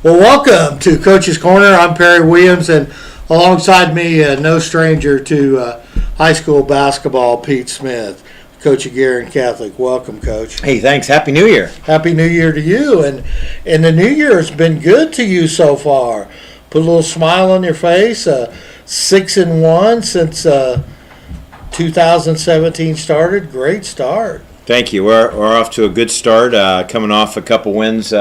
Well, welcome to Coach's Corner. I'm Perry Williams, and alongside me, no stranger to high school basketball, Pete Smith, coach of Guerin Catholic. Welcome, Coach. Hey, thanks. Happy New Year. Happy New Year to you, and the New Year has been good to you so far. Put a little smile on your face. 6-1 since 2017 started. Great start. Thank you. We're off to a good start. Coming off a couple wins.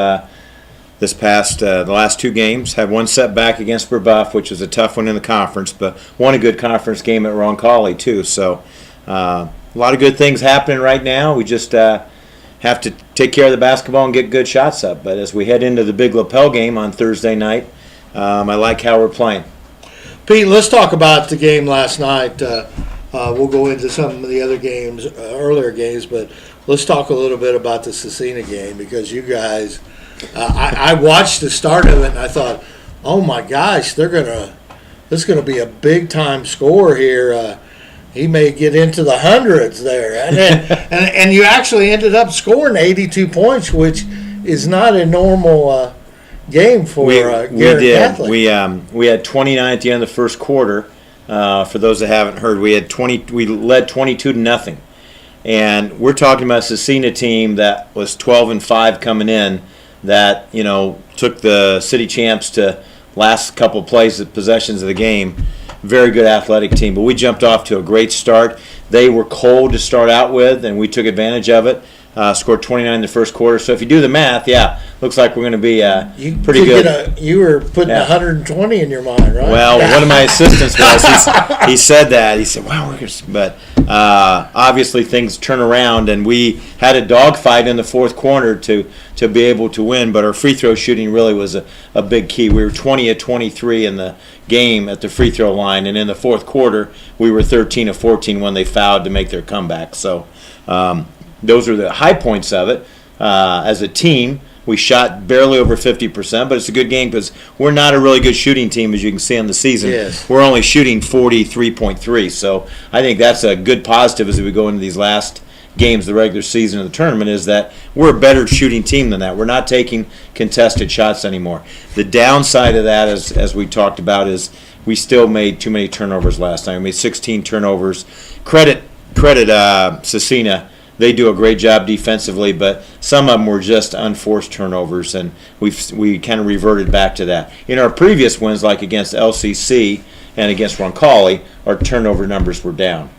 This past the last two games. Had one setback against Brebeuf, which was a tough one in the conference, but won a good conference game at Roncalli too. So a lot of good things happening right now. We just have to take care of the basketball and get good shots up. But as we head into the big lapel game on Thursday night, I like how we're playing. Pete, let's talk about the game last night. We'll go into some of the other games, earlier games, but let's talk a little bit about the Cecina game because you guys. I watched the start of it and I thought, oh my gosh, this is gonna be a big time score here. He may get into the hundreds there, and you actually ended up scoring 82 points, which is not a normal game for Guerin Catholic. We had 29 at the end of the first quarter. For those that haven't heard, we led 22-0, and we're talking about a Cecina team that was 12-5 coming in. That took the city champs to last couple of plays of possessions of the game. Very good athletic team, but we jumped off to a great start. They were cold to start out with, and we took advantage of it. Scored 29 in the first quarter. So if you do the math, looks like we're going to be pretty good. You were putting 120 in your mind, right? Well, one of my assistants he said that. He said, "Wow, we're good." But obviously things turn around, and we had a dogfight in the fourth quarter to be able to win. But our free throw shooting really was a big key. We were 20 of 23 in the game at the free throw line, and in the fourth quarter we were 13 of 14 when they fouled to make their comeback. So. Those are the high points of it. As a team, we shot barely over 50%, but it's a good game because we're not a really good shooting team, as you can see on the season. Yes. We're only shooting 43.3, so I think that's a good positive as we go into these last games, the regular season of the tournament, is that we're a better shooting team than that. We're not taking contested shots anymore. The downside of that, as we talked about, is we still made too many turnovers last night. We made 16 turnovers. Credit Cecina. They do a great job defensively, but some of them were just unforced turnovers, and we kind of reverted back to that. In our previous wins, like against LCC and against Roncalli, our turnover numbers were down.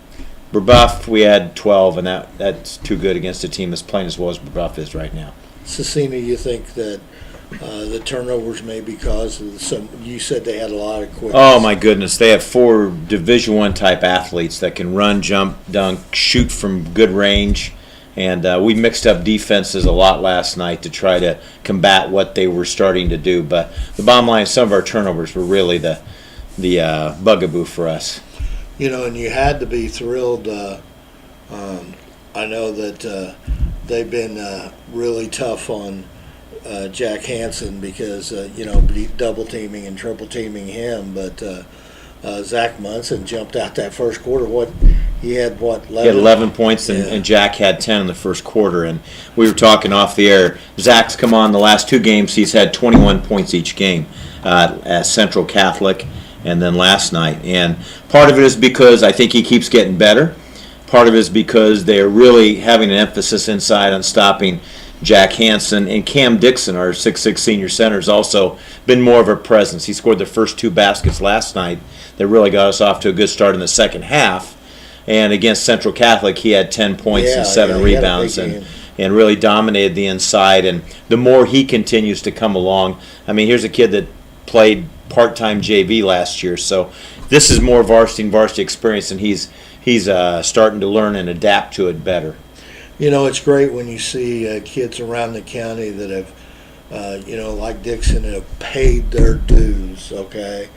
Brebeuf, we had 12, and that's too good against a team that's playing as well as Brebeuf is right now. Cecina, you think that the turnovers may be because of you said they had a lot of quickness. Oh my goodness, they have 4 Division I type athletes that can run, jump, dunk, shoot from good range, and we mixed up defenses a lot last night to try to combat what they were starting to do. But the bottom line, some of our turnovers were really the bugaboo for us. And you had to be thrilled. I know that they've been really tough on Jack Hansen because double teaming and triple teaming him, but Zach Munson jumped out that first quarter. He had 11? He had 11 points, and Jack had 10 in the first quarter. And we were talking off the air. Zach's come on the last 2 games. He's had 21 points each game at Central Catholic, and then last night. And part of it is because I think he keeps getting better. Part of it is because they are really having an emphasis inside on stopping Jack Hansen, and Cam Dixon, our 6'6" senior center, has also been more of a presence. He scored the first 2 baskets last night that really got us off to a good start in the second half. And against Central Catholic, he had 10 points and 7 rebounds and really dominated the inside. And the more he continues to come along, I mean, here's a kid that played part-time JV last year, so this is more varsity experience, and he's starting to learn and adapt to it better. It's great when you see kids around the county that have, like Dixon, that have paid their dues, okay?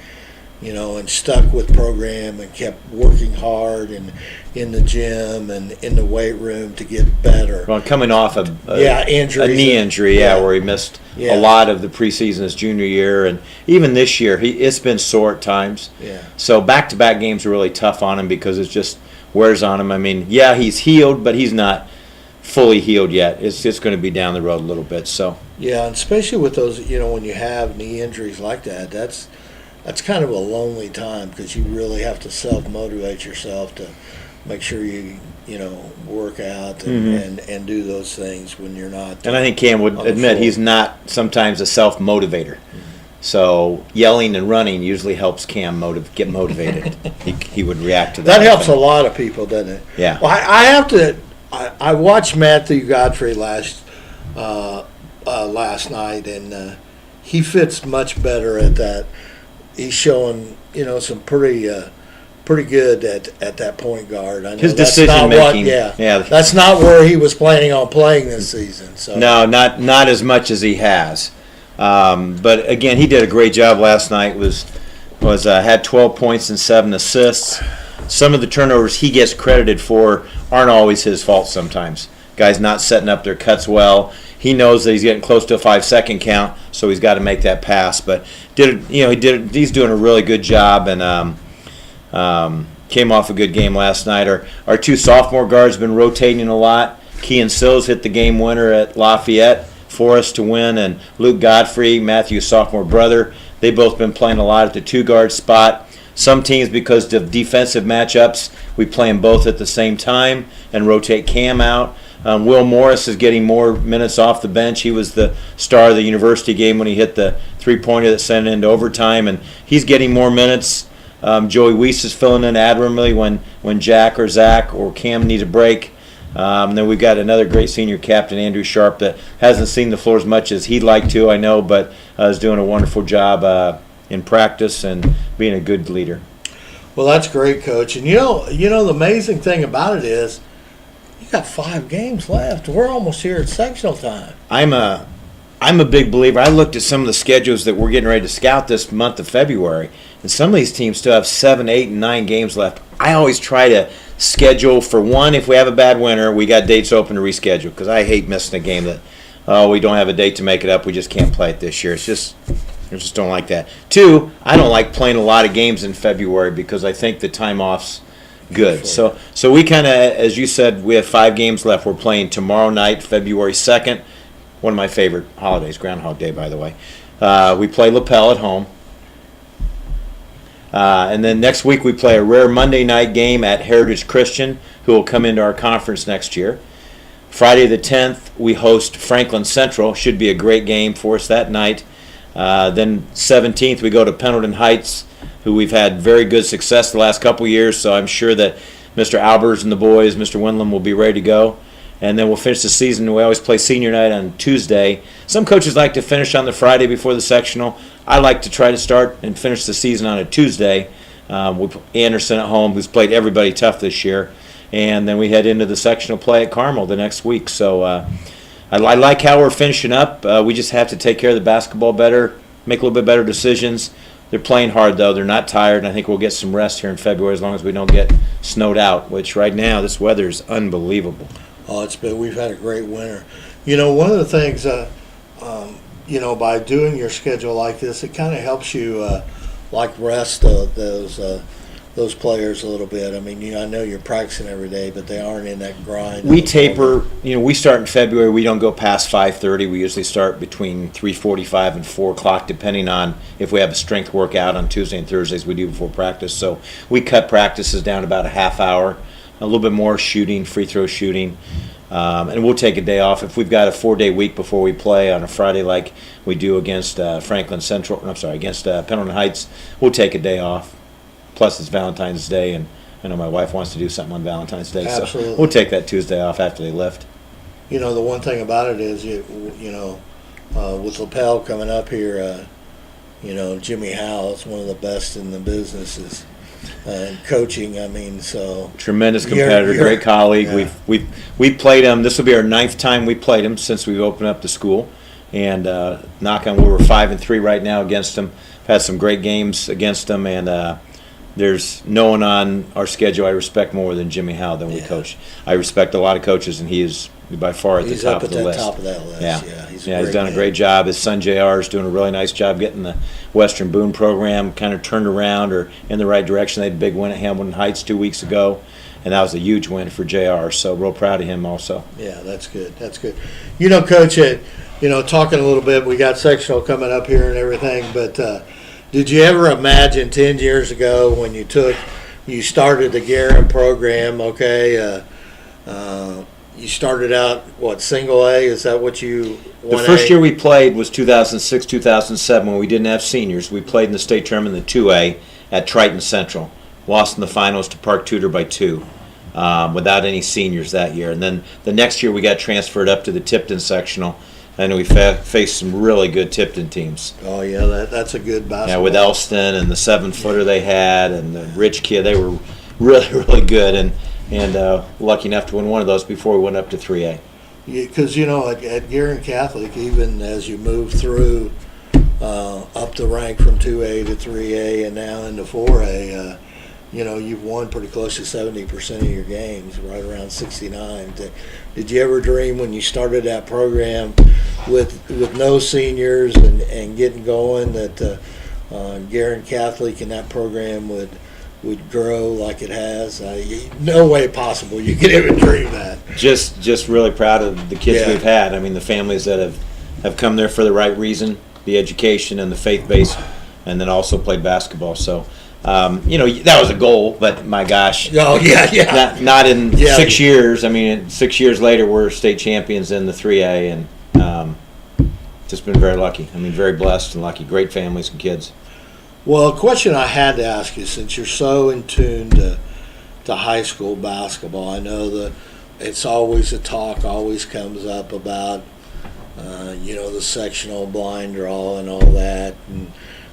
And stuck with program and kept working hard and in the gym and in the weight room to get better. Well, coming off a knee injury, where he missed a lot of the preseason his junior year, and even this year, it's been sore at times. Yeah. So back-to-back games are really tough on him because it just wears on him. I mean, he's healed, but he's not fully healed yet. It's just going to be down the road a little bit. So Yeah, and especially with those, when you have knee injuries like that, that's kind of a lonely time because you really have to self-motivate yourself to make sure you work out and do those things when you're not. And I think Cam would admit he's not sometimes a self-motivator. So yelling and running usually helps Cam get motivated. he would react to that. That helps a lot of people, doesn't it? Yeah. Well, I have to. I watched Matthew Godfrey last night, and he fits much better at that. He's showing some pretty good at that point guard. I know His that's decision not making. Yeah, that's not where he was planning on playing this season. So no, not as much as he has. But again, he did a great job last night. Had 12 points and 7 assists. Some of the turnovers he gets credited for aren't always his fault. Sometimes guys not setting up their cuts well. He knows that he's getting close to a 5-second count, so he's got to make that pass. But he's doing a really good job, and came off a good game last night. Our 2 sophomore guards have been rotating a lot. Kean Sills hit the game winner at Lafayette for us to win, and Luke Godfrey, Matthew's sophomore brother, they've both been playing a lot at the 2-guard spot. Some teams, because of defensive matchups, we play them both at the same time and rotate Cam out. Will Morris is getting more minutes off the bench. He was the star of the university game when he hit the 3-pointer that sent it into overtime, and he's getting more minutes. Joey Weiss is filling in admirably when Jack or Zach or Cam needs a break. Then we've got another great senior captain, Andrew Sharp, that hasn't seen the floor as much as he'd like to, I know, but is doing a wonderful job in practice and being a good leader. Well, that's great, Coach. And the amazing thing about it is you got 5 games left. We're almost here at sectional time. I'm a big believer. I looked at some of the schedules that we're getting ready to scout this month of February, and some of these teams still have 7, 8, and 9 games left. I always try to schedule for one. If we have a bad winter, we got dates open to reschedule because I hate missing a game that we don't have a date to make it up. We just can't play it this year. I just don't like that. 2, I don't like playing a lot of games in February because I think the time off's good. So we kind of, as you said, we have 5 games left. We're playing tomorrow night, February 2nd. One of my favorite holidays, Groundhog Day, by the way. We play LaPel at home. And then next week we play a rare Monday night game at Heritage Christian, who will come into our conference next year. Friday the 10th, we host Franklin Central. Should be a great game for us that night. Then 17th, we go to Pendleton Heights, who we've had very good success the last couple years, so I'm sure that Mr. Albers and the boys, Mr. Windlam, will be ready to go. And then we'll finish the season. We always play senior night on Tuesday. Some coaches like to finish on the Friday before the sectional. I like to try to start and finish the season on a Tuesday. With Anderson at home, who's played everybody tough this year. And then we head into the sectional play at Carmel the next week. So I like how we're finishing up. We just have to take care of the basketball better, make a little bit better decisions. They're playing hard, though. They're not tired, and I think we'll get some rest here in February as long as we don't get snowed out, which right now this weather is unbelievable. Oh, we've had a great winter. One of the things, by doing your schedule like this, it kind of helps you rest those players a little bit. I mean, I know you're practicing every day, but they aren't in that grind. We taper. We start in February. We don't go past 5:30. We usually start between 3:45 and 4 o'clock, depending on if we have a strength workout on Tuesday and Thursdays. We do before practice, so we cut practices down about a half hour. A little bit more shooting, free throw shooting, and we'll take a day off if we've got a 4-day week before we play on a Friday, like we do against Franklin Central. Against Pendleton Heights. We'll take a day off. Plus, it's Valentine's Day, and I know my wife wants to do something on Valentine's Day, Absolutely. So we'll take that Tuesday off after they lift. The one thing about it is, with LaPel coming up here, Jimmy Howe is one of the best in the business. And coaching, so tremendous competitor, great colleague. Yeah. We've played him. This will be our 9th time we played him since we've opened up the school, and knock on wood, we're 5-3 right now against him. I've had some great games against him, and there's no one on our schedule I respect more than Jimmy Howe than we coach. I respect a lot of coaches, and he is by far at the top of the list. Top of that list. Yeah, he's done a great job. His son JR is doing a really nice job getting the Western Boone program kind of turned around or in the right direction. They had a big win at Hamilton Heights 2 weeks ago, and that was a huge win for JR. So real proud of him also. Yeah, that's good. That's good. Coach, talking a little bit, we got sectional coming up here and everything, but did you ever imagine 10 years ago when you started the Guerin program, okay, you started out, single A? Is that what you The first year we played was 2006, 2007 when we didn't have seniors. We played in the state tournament in the 2A at Triton Central. Lost in the finals to Park Tudor by 2 without any seniors that year. And then the next year we got transferred up to the Tipton sectional, and we faced some really good Tipton teams. Oh, yeah, that's a good basketball. Yeah, with Elston and the 7-footer they had and the Rich kid. They were really, really good, and lucky enough to win one of those before we went up to 3A. Because, at Guerin Catholic, even as you move through up the rank from 2A to 3A and now into 4A, you've won pretty close to 70% of your games, right around 69. Did you ever dream when you started that program with no seniors and getting going that Guerin Catholic and that program would grow like it has? No way possible you could ever dream that. Just really proud of the kids we've had. I mean, the families that have come there for the right reason, the education and the faith base, and then also played basketball. So, that was a goal, but my gosh. Oh, yeah. Not in 6 years. I mean, 6 years later, we're state champions in the 3A, and just been very lucky. I mean, very blessed and lucky. Great families and kids. Well, a question I had to ask you, since you're so in tune to high school basketball, I know that it's always a talk, always comes up about, the sectional blind draw and all that. And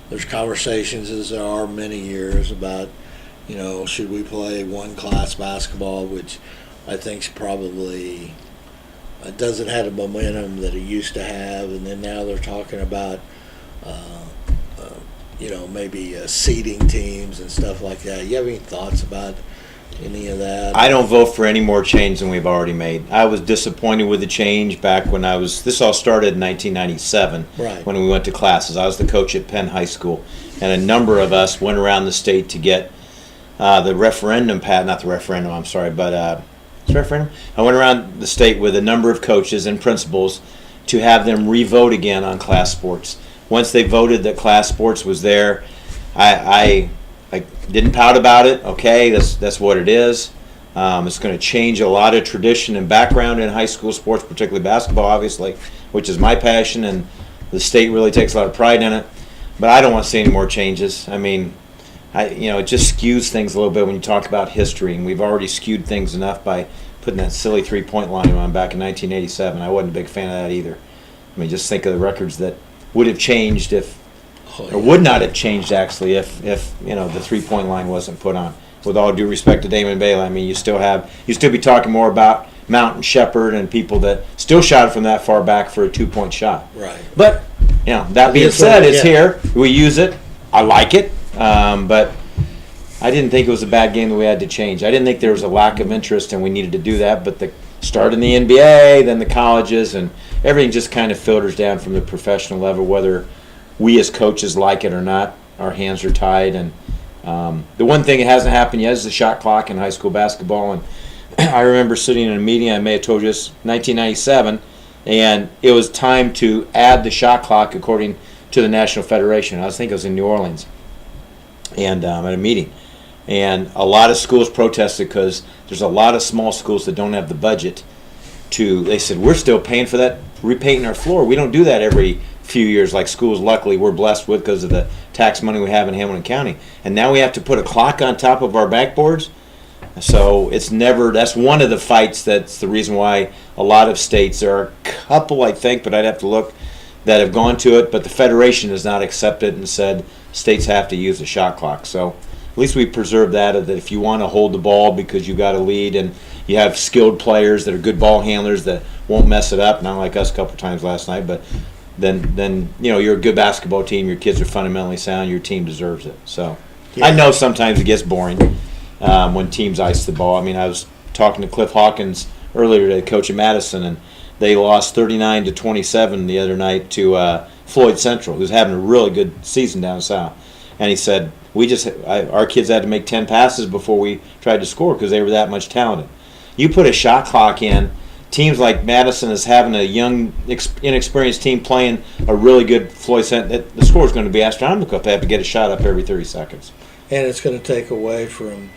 there's conversations, as there are many years, about, should we play one-class basketball, which I think's probably doesn't have the momentum that it used to have. And then now they're talking about maybe seeding teams and stuff like that. You have any thoughts about any of that? I don't vote for any more change than we've already made. I was disappointed with the change back when this all started in 1997, right, when we went to classes. I was the coach at Penn High School, and a number of us went around the state to get the referendum it's referendum. I went around the state with a number of coaches and principals to have them re-vote again on class sports. Once they voted that class sports was there, I didn't pout about it. Okay, that's what it is. It's going to change a lot of tradition and background in high school sports, particularly basketball, obviously, which is my passion, and the state really takes a lot of pride in it. But I don't want to see any more changes. I mean, it just skews things a little bit when you talk about history, and we've already skewed things enough by putting that silly three-point line on back in 1987. I wasn't a big fan of that either. I mean, just think of the records that would have changed or would not have changed actually if the three-point line wasn't put on. With all due respect to Damon Bailey, I mean, you still be talking more about Mount and Shepherd and people that still shot from that far back for a 2-point shot. Right. But that being said, it's here. We use it. I like it, but I didn't think it was a bad game that we had to change. I didn't think there was a lack of interest and we needed to do that. But the start in the NBA, then the colleges, and everything just kind of filters down from the professional level, whether we as coaches like it or not. Our hands are tied. And the one thing that hasn't happened yet is the shot clock in high school basketball. And I remember sitting in a meeting, I may have told you this, 1997, and it was time to add the shot clock according to the National Federation. I think it was in New Orleans, and at a meeting. And a lot of schools protested because there's a lot of small schools that don't have the budget they said, we're still paying for that, repainting our floor. We don't do that every few years like schools luckily we're blessed with because of the tax money we have in Hamilton County. And now we have to put a clock on top of our backboards. So that's one of the fights. That's the reason why a lot of states, there are a couple I think, but I'd have to look, that have gone to it, but the Federation has not accepted and said states have to use a shot clock. So at least we preserve that if you want to hold the ball because you got a lead and you have skilled players that are good ball handlers that won't mess it up, not like us a couple times last night, but then you're a good basketball team, your kids are fundamentally sound, your team deserves it. So yeah. I know sometimes it gets boring when teams ice the ball. I mean, I was talking to Cliff Hawkins earlier today, coach at Madison, and they lost 39-27 the other night to Floyd Central, who's having a really good season down south. And he said, our kids had to make 10 passes before we tried to score because they were that much talented. You put a shot clock in, teams like Madison is having a young, inexperienced team playing a really good Floyd Center. The score is going to be astronomical if they have to get a shot up every 30 seconds. And it's going to take away from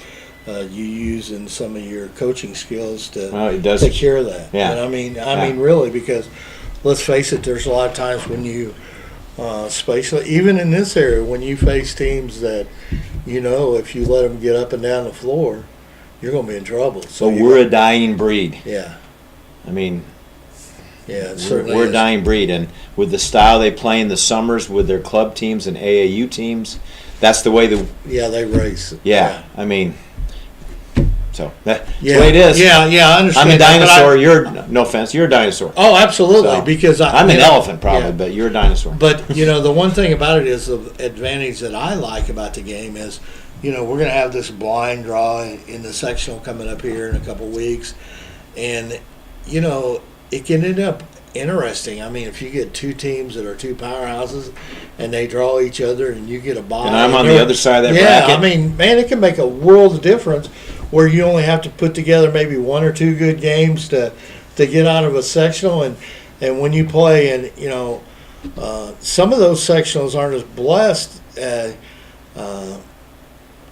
you using some of your coaching skills to take care of that. Yeah. And I mean, really, because let's face it, there's a lot of times when you, especially even in this area, when you face teams that, if you let them get up and down the floor, you're going to be in trouble. So we're a dying breed. Yeah. I mean, yeah, it certainly we're is. a dying breed, and with the style they play in the summers with their club teams and AAU teams, that's the way they race. Yeah, I mean, so that's the way it is. Yeah, I understand. I'm a dinosaur. No offense, you're a dinosaur. Oh, absolutely. So, because I'm an elephant probably, but you're a dinosaur. But the one thing about it is the advantage that I like about the game is, we're going to have this blind draw in the sectional coming up here in a couple weeks, and it can end up interesting. I mean, if you get two teams that are two powerhouses and they draw each other and you get a bye. And I'm on the other side of that bracket. Yeah, I mean, man, it can make a world of difference where you only have to put together maybe one or two good games to get out of a sectional. And when you play, and, some of those sectionals aren't as blessed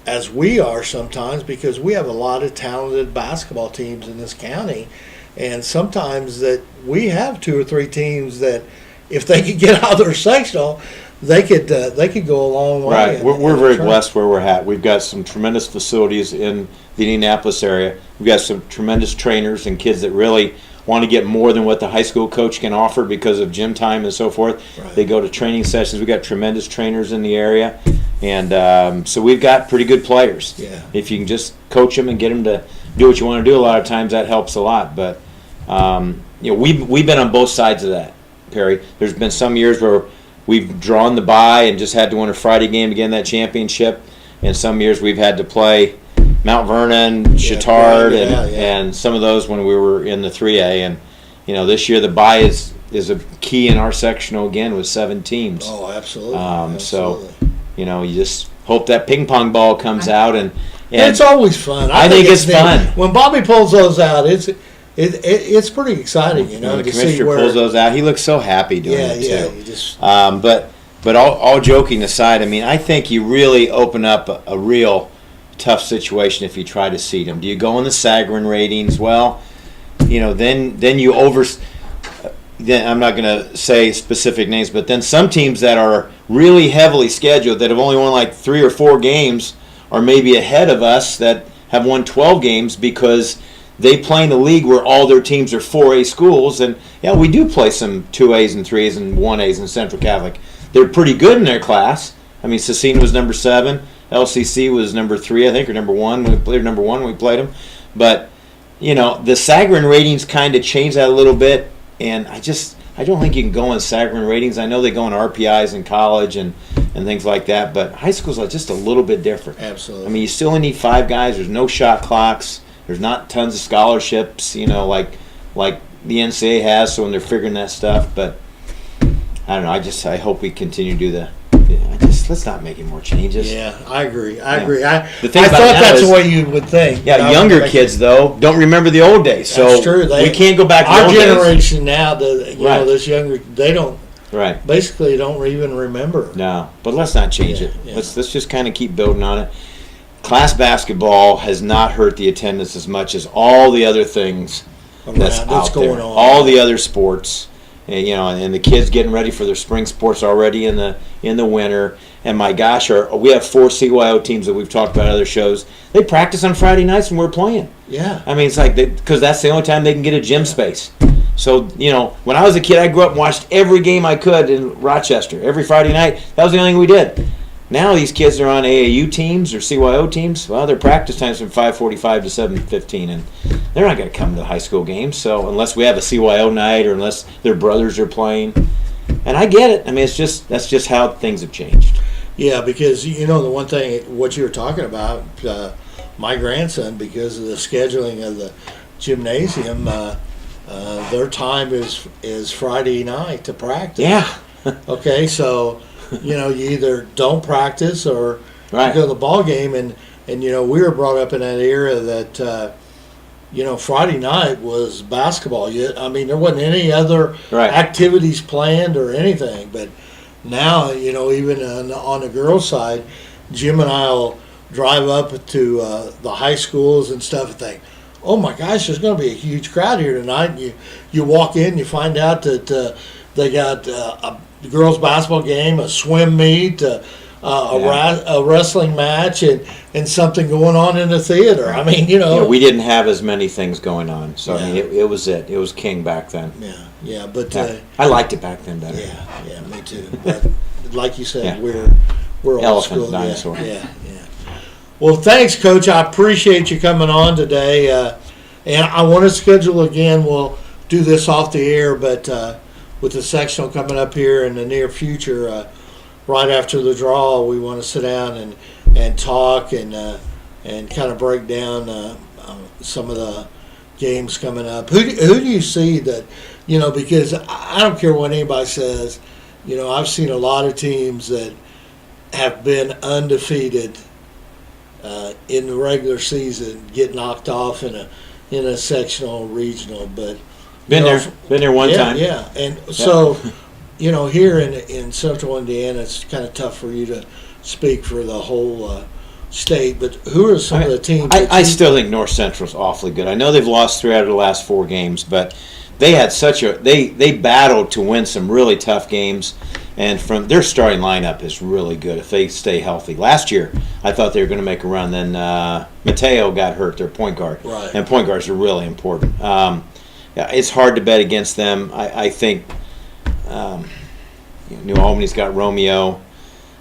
as we are sometimes because we have a lot of talented basketball teams in this county. And sometimes that we have two or three teams that, if they could get out of their sectional, they could go a long way. Right, we're very blessed where we're at. We've got some tremendous facilities in the Indianapolis area. We've got some tremendous trainers and kids that really want to get more than what the high school coach can offer because of gym time and so forth. Right. They go to training sessions. We've got tremendous trainers in the area, and so we've got pretty good players. Yeah. If you can just coach them and get them to do what you want to do, a lot of times that helps a lot. But we've been on both sides of that, Perry. There's been some years where we've drawn the bye and just had to win a Friday game to get in that championship, and some years we've had to play Mount Vernon, Chittard, and some of those when we were in the 3A. And this year the bye is a key in our sectional again with 7 teams. Oh, absolutely. So you just hope that ping pong ball comes out and it's always fun. I think it's fun when Bobby pulls those out. It's pretty exciting, When the commissioner pulls those out, he looks so happy doing it too. You just, but all joking aside, I mean, I think you really open up a real tough situation if you try to seed them. Do you go in the Sagarin ratings? Well, then you then I'm not going to say specific names, but then some teams that are really heavily scheduled that have only won like 3 or 4 games are maybe ahead of us that have won 12 games because they play in a league where all their teams are 4A schools. And, we do play some 2As and 3As and 1As in Central Catholic. They're pretty good in their class. I mean, Cecina was number 7. LCC was number 3, I think, or number 1. We played number 1 when we played them. But, the Sagarin ratings kind of changed that a little bit. And I don't think you can go on Sagarin ratings. I know they go on RPIs in college and things like that, but high schools are just a little bit different. Absolutely. I mean, you still only need 5 guys. There's no shot clocks. There's not tons of scholarships, like the NCAA has. So when they're figuring that stuff, but I don't know. I hope we continue to do let's not make any more changes. Yeah, I agree. I thought that's the way you would think. Yeah, younger kids though don't remember the old days, so that's true. We can't go back to our the old generation days. Now. This younger, they don't. Right. Basically, don't even remember. No, but let's not change it. Yeah. Let's just kind of keep building on it. Class basketball has not hurt the attendance as much as all the other things that's going on. All the other sports, and and the kids getting ready for their spring sports already in the winter. And my gosh, we have 4 CYO teams that we've talked about in other shows. They practice on Friday nights when we're playing. Yeah. I mean, it's like because that's the only time they can get a gym space. So, when I was a kid, I grew up and watched every game I could in Rochester. Every Friday night, that was the only thing we did. Now these kids are on AAU teams or CYO teams. Well, their practice time's from 5:45 to 7:15, and they're not going to come to the high school games. So unless we have a CYO night or unless their brothers are playing. And I get it. I mean, that's just how things have changed. Yeah, because, the one thing, what you were talking about, my grandson, because of the scheduling of the gymnasium, their time is Friday night to practice. Yeah. Okay, so, you either don't practice or Right. to go to the ball game, and we were brought up in that era that Friday night was basketball. I mean, there wasn't any other Right. activities planned or anything. But now, even on the girls' side, Jim and I will drive up to the high schools and stuff and think, oh my gosh, there's going to be a huge crowd here tonight. And you walk in, you find out that they got a girls' basketball game, a swim meet, a wrestling match, and something going on in the theater. I mean, we didn't have as many things going on, so I mean, it was king back then. Yeah, but I liked it back then better. Yeah, me too. But like you said, Yeah. we're old Elephant, school. dinosaur. Yeah. Well, thanks, Coach. I appreciate you coming on today. And I want to schedule again. We'll do this off the air, but with the sectional coming up here in the near future, right after the draw, we want to sit down and talk and kind of break down some of the games coming up. Who do you see that, because I don't care what anybody says, I've seen a lot of teams that have been undefeated in the regular season get knocked off in a sectional regional, but Been there one time. Yeah, and so here in Central Indiana, it's kind of tough for you to speak for the whole state. But who are some of the teams? I still think North Central's awfully good. I know they've lost 3 out of the last 4 games, but they had they battled to win some really tough games. And from their starting lineup is really good if they stay healthy. Last year, I thought they were going to make a run. Then Mateo got hurt, their point guard. Right. And point guards are really important. It's hard to bet against them. I think New Albany's got Romeo.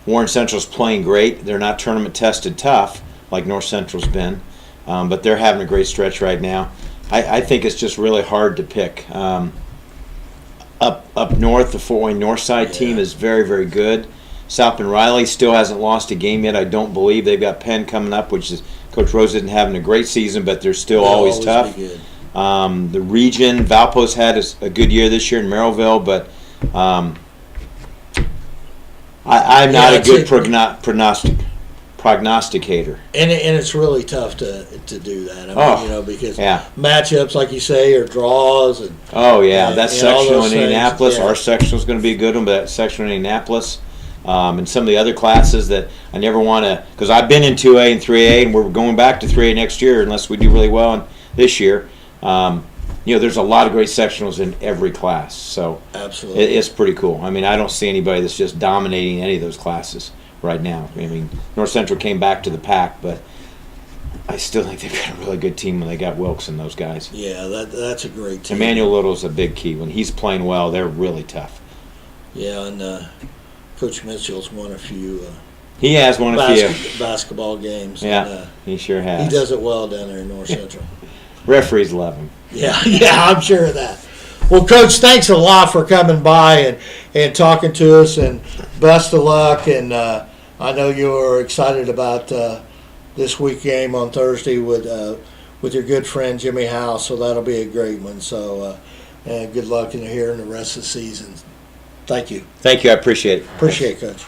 Warren Central's playing great. They're not tournament tested tough like North Central's been, but they're having a great stretch right now. I think it's just really hard to pick. Up north, the Fort Wayne Northside team is very, very good. South Bend Riley still hasn't lost a game yet, I don't believe. They've got Penn coming up, which is Coach Rose isn't having a great season, but they're still always tough. The region, Valpo's had a good year this year in Merrillville, but I'm not a good prognosticator. And it's really tough to do that. I mean, because matchups, like you say, are draws. And that sectional in things. Indianapolis. Yeah. Our sectional is going to be a good one, but that sectional in Indianapolis and some of the other classes that I never want to, because I've been in 2A and 3A, and we're going back to 3A next year unless we do really well this year. There's a lot of great sectionals in every class, so absolutely, it's pretty cool. I mean, I don't see anybody that's just dominating any of those classes right now. I mean, North Central came back to the pack, but I still think they've got a really good team when they got Wilkes and those guys. Yeah, that's a great team. Emmanuel Little's a big key. When he's playing well, they're really tough. Yeah, and Coach Mitchell's won a few. He has won a few basketball games. Yeah, and, he sure has. He does it well down there in North Central. Referees love him. Yeah, I'm sure of that. Well, Coach, thanks a lot for coming by and talking to us, and best of luck. And I know you're excited about this week game on Thursday with your good friend Jimmy House, so that'll be a great one. So good luck in here in the rest of the season. Thank you. Thank you. I appreciate it. Appreciate it, Coach.